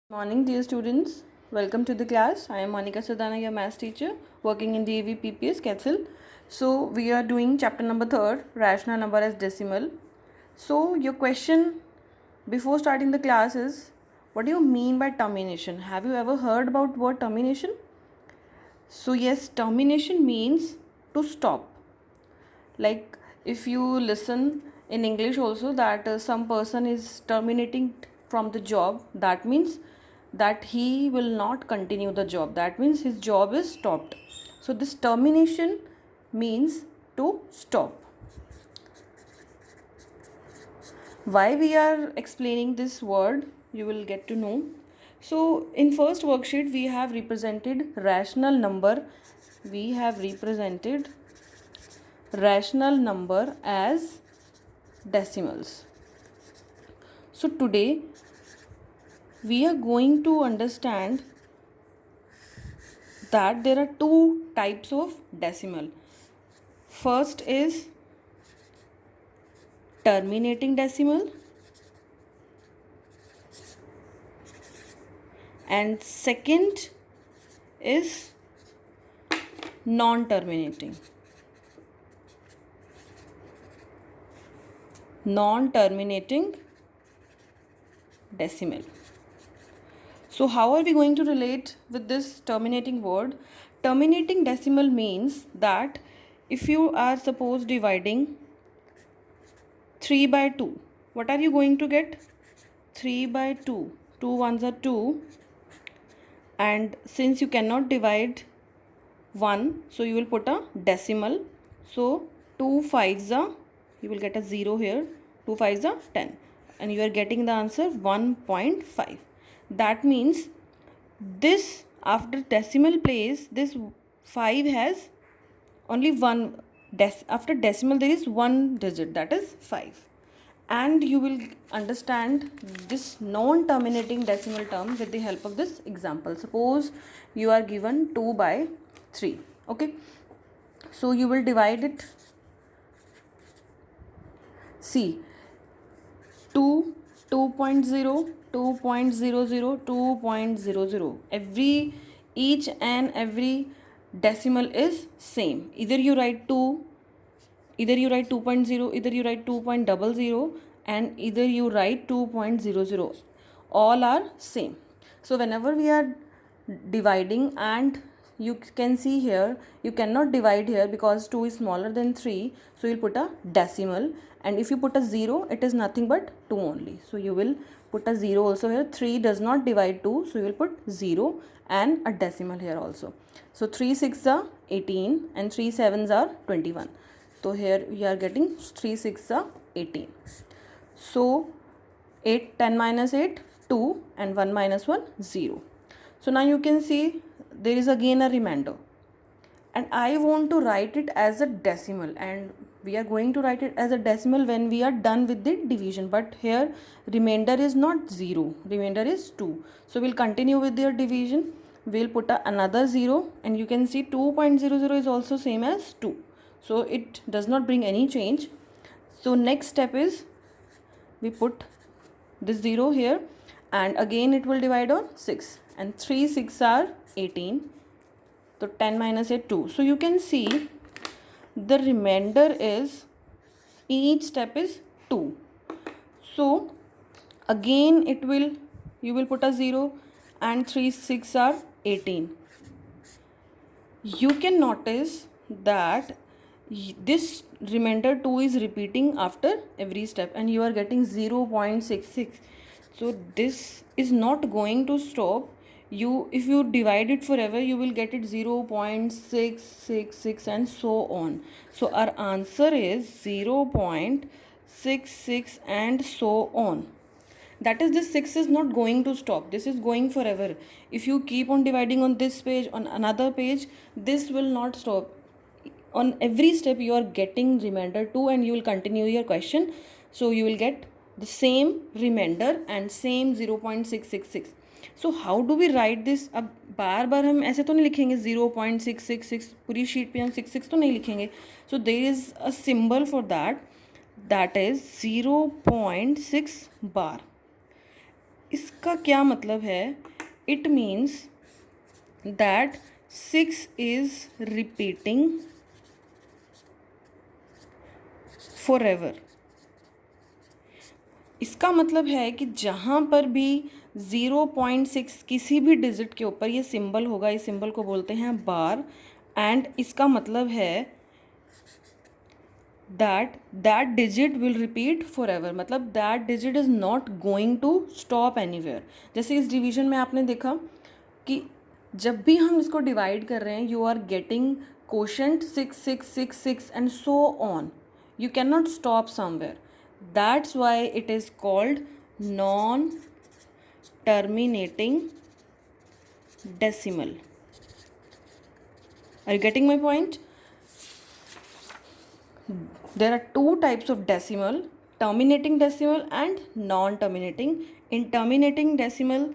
Morning, dear students. Welcome to the class. I am Monica Sadana, your maths teacher, working in DAV PPS Ketzel. So we are doing chapter number 3, rational number as decimal. So your question before starting the class is, what do you mean by termination? Have you ever heard about word termination? So yes, termination means to stop. Like if you listen in English also that some person is terminating from the job, that means that he will not continue the job, that means his job is stopped. So this termination means to stop. Why we are explaining this word, you will get to know. So in first worksheet we have represented rational number, we have represented rational number as decimals. So today we are going to understand that there are two types of decimal. First is terminating decimal and second is non-terminating decimal. So how are we going to relate with this terminating word? Terminating decimal means that if you are suppose dividing 3 by 2, what are you going to get? 3 by 2. 2 ones are 2, and since you cannot divide 1, so you will put a decimal. So 2 fives are, you will get a 0 here, 2 fives are 10, and you are getting the answer 1.5. That means this after decimal place, this 5 has only one after decimal there is one digit, that is 5. And you will understand this non-terminating decimal term with the help of this example. Suppose you are given 2 by 3. Okay, so you will divide it. See, 2, 2.0, 2.00, 2.00. Each and every decimal is same. Either you write 2, either you write 2.0, either you write 2.00, and either you write 2.00. All are same. So whenever we are dividing, and you can see here you cannot divide here because 2 is smaller than 3, so you'll put a decimal, and if you put a 0 it is nothing but 2 only, so you will put a 0 also here. 3 does not divide 2, so you will put 0 and a decimal here also. So 3 6 are 18 and 3 7s are 21. So here we are getting 3 6 are 18. So 8 10 minus 8 2 and 1 minus 1 0. So now you can see there is again a remainder, and I want to write it as a decimal, and we are going to write it as a decimal when we are done with the division. But here remainder is not 0, remainder is 2. So we'll continue with their division. We'll put another 0, and you can see 2.00 is also same as 2. So it does not bring any change. So next step is we put this 0 here, and again it will divide on 6, and 3 6 are 18. So 10 minus 8 2. So you can see the remainder is, each step is 2. So again you will put a 0, and 3 6 are 18. You can notice that this remainder 2 is repeating after every step, and you are getting 0.66. so this is not going to stop. If you divide it forever, you will get it 0.666 and so on. So our answer is 0.66 and so on. That is, this 6 is not going to stop, this is going forever. If you keep on dividing on this page, on another page, this will not stop. On every step you are getting remainder 2, and you will continue your question, so you will get the same remainder and same 0.666. So how do we write this? अब बार बार हम ऐसे तो नहीं लिखेंगे 0.666, पूरी sheet पे हम 66 तो नहीं लिखेंगे. So there is a symbol for that, that is 0.6 bar. इसका क्या मतलब है? It means that 6 is repeating forever. इसका मतलब है कि जहाँ पर भी 0.6 किसी भी डिजिट के ऊपर ये सिंबल होगा, इस सिंबल को बोलते हैं बार, एंड इसका मतलब है that digit will repeat forever, मतलब that digit is not going to stop anywhere. जैसे इस डिवीजन में आपने देखा कि जब भी हम इसको डिवाइड कर रहे हैं, you are getting quotient 6 and so on. You cannot stop somewhere. That's why it is called non terminating decimal. Are you getting my point? There are two types of decimal, terminating decimal and non-terminating. In terminating decimal,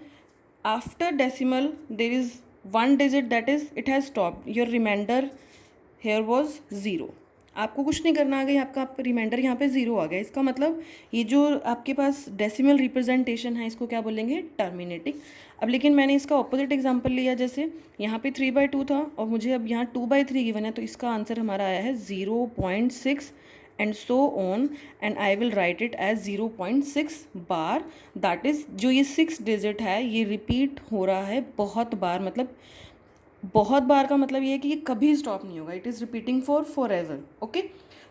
after decimal there is one digit that is it has stopped. Your remainder here was 0. आपको कुछ नहीं करना, आ गई आपका reminder यहाँ पे 0 आ गया. इसका मतलब ये जो आपके पास डेसिमल रिप्रेजेंटेशन है इसको क्या बोलेंगे? टर्मिनेटिंग. अब लेकिन मैंने इसका ऑपोजिट एग्जांपल लिया, जैसे यहाँ पे 3/2 था और मुझे अब यहाँ 2/3 गिवन है, तो इसका आंसर हमारा आया है 0.6 and so on, and I will write it as 0.6 bar. That is जो ये 6 डिजिट है ये रिपीट हो रहा है बहुत बार. मतलब बहुत बार का मतलब ये है कि ये कभी स्टॉप नहीं होगा. It is repeating for ever. Okay,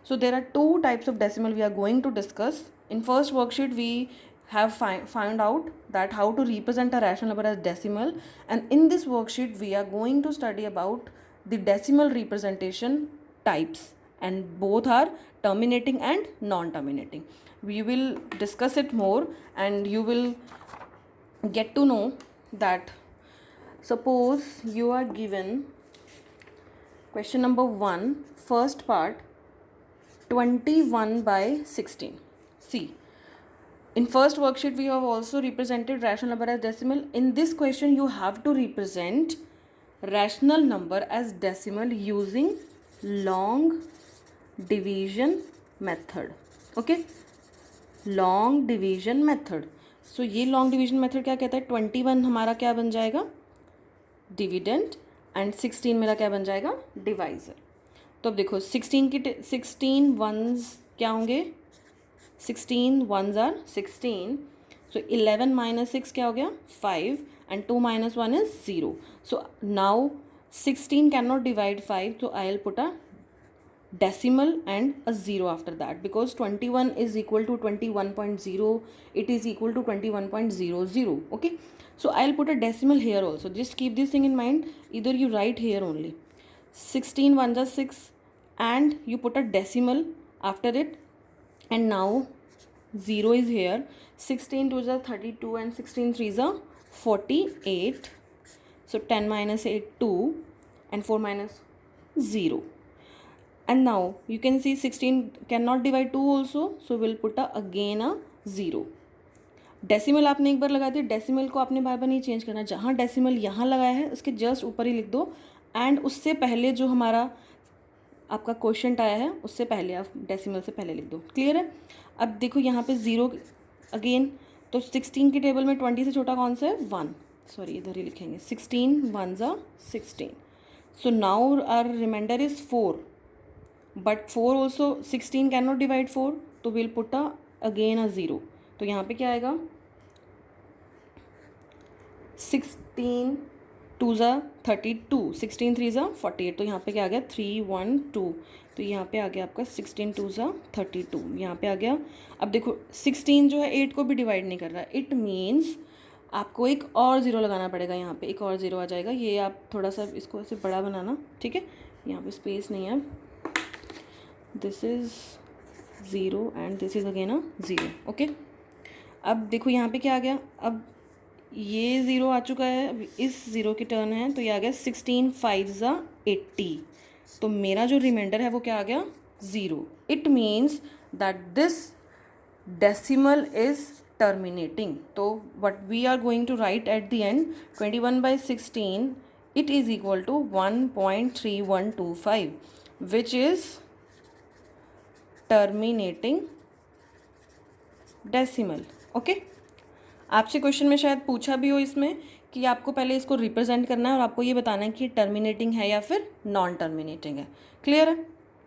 so there are two types of decimal we are going to discuss. In first worksheet we have found out that how to represent a rational number as decimal, and in this worksheet we are going to study about the decimal representation types, and both are terminating and non-terminating. We will discuss it more and you will get to know that suppose you are given question number 1, first part, 21/16. See, in first worksheet we have also represented rational number as decimal. In this question you have to represent rational number as decimal using long division method. Okay, long division method. So ये long division method क्या कहता है? 21 हमारा क्या बन जाएगा? Dividend, and 16 मेरा क्या बन जाएगा? डिवाइज़र. तो अब देखो 16 वंस क्या होंगे? 16 वंस आर 16. सो 11 - 6 क्या हो गया? 5, and 2 - 1 is 0. So now 16 can not divide 5, so I will put a decimal and a 0 after that, because 21 is equal to 21.0, it is equal to 21.00. Okay, so I'll put a decimal here also. Just keep this thing in mind. Either you write here only 16 ones are 6 and you put a decimal after it, and now 0 is here. 16 2s are 32 and 16 3s are 48. So 10 - 8 2 and 4 minus 0. And now you can see 16 cannot divide 2 also, so we'll put again a 0. Decimal आपने एक बार लगा दिया, decimal को आपने बार बार नहीं change करना. जहाँ decimal यहाँ लगाया है उसके जस्ट ऊपर ही लिख दो, एंड उससे पहले जो हमारा आपका क्वेश्चन आया है उससे पहले आप डेसिमल से पहले लिख दो. क्लियर है? अब देखो यहाँ पे 0 अगेन, तो 16 की टेबल में 20 से छोटा कौन सा है? 1. सॉरी, इधर ही लिखेंगे. 16 1s are 16. So now our reminder is 4. But 4 also 16 can not divide 4, तो विल पुट अगेन अ 0. तो यहाँ पे क्या आएगा? 16 2s are 32, 16 3s are 48. तो यहाँ पे क्या आ गया? 3 1 2. तो यहाँ पे आ गया आपका 16 2s are 32. यहाँ पे आ गया. अब देखो 16 जो है 8 को भी डिवाइड नहीं कर रहा. इट मीन्स आपको एक और 0 लगाना पड़ेगा. यहाँ पे एक और 0 आ जाएगा. ये आप थोड़ा सा इसको ऐसे बड़ा बनाना, ठीक है? यहाँ पे स्पेस नहीं है. This is 0 and this is again a 0. Okay, अब देखो यहाँ पे क्या आ गया? अब ये 0 आ चुका है, अब इस 0 की टर्न है, तो ये आ गया 16 5s are 80. तो मेरा जो रिमाइंडर है वो क्या आ गया? 0. It means that this decimal is terminating. तो what we are going to write at the end, 21/16 it is equal to 1.3125, which is terminating decimal. Okay, आपसे क्वेश्चन में शायद पूछा भी हो इसमें कि आपको पहले इसको रिप्रेजेंट करना है और आपको ये बताना है कि टर्मिनेटिंग है या फिर नॉन टर्मिनेटिंग है। क्लियर है?